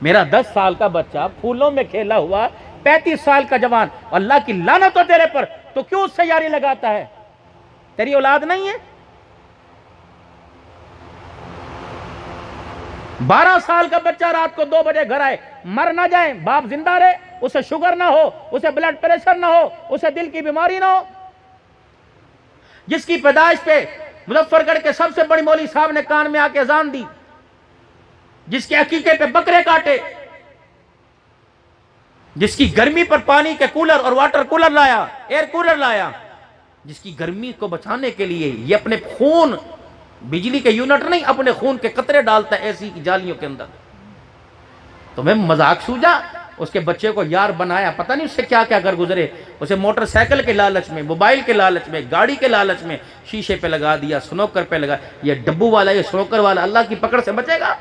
मेरा 10 साल का बच्चा फूलों में खेला हुआ 35 साल का जवान, अल्लाह की लानत हो तेरे पर, तो क्यों उससे यारी लगाता है? तेरी औलाद नहीं है? 12 साल का बच्चा रात को 2 बजे घर आए, मर ना जाए, बाप जिंदा रहे, उसे शुगर ना हो, उसे ब्लड प्रेशर ना हो, उसे दिल की बीमारी ना हो, जिसकी पैदाइश पे मुजफ्फरगढ़ के सबसे बड़ी मौलवी साहब ने कान में आके अजान दी, जिसके अकीके पे बकरे काटे, जिसकी गर्मी पर पानी के कूलर और वाटर कूलर लाया, एयर कूलर लाया, जिसकी गर्मी को बचाने के लिए ये अपने खून, बिजली के यूनिट नहीं, अपने खून के कतरे डालता है एसी की जालियों के अंदर। तो मैं मजाक सूझा, उसके बच्चे को यार बनाया, पता नहीं उससे क्या क्या कर गुजरे, उसे मोटरसाइकिल के लालच में, मोबाइल के लालच में, गाड़ी के लालच में शीशे पे लगा दिया, स्नोकर पे लगा। ये डब्बू वाला, ये स्नोकर वाला अल्लाह की पकड़ से बचेगा?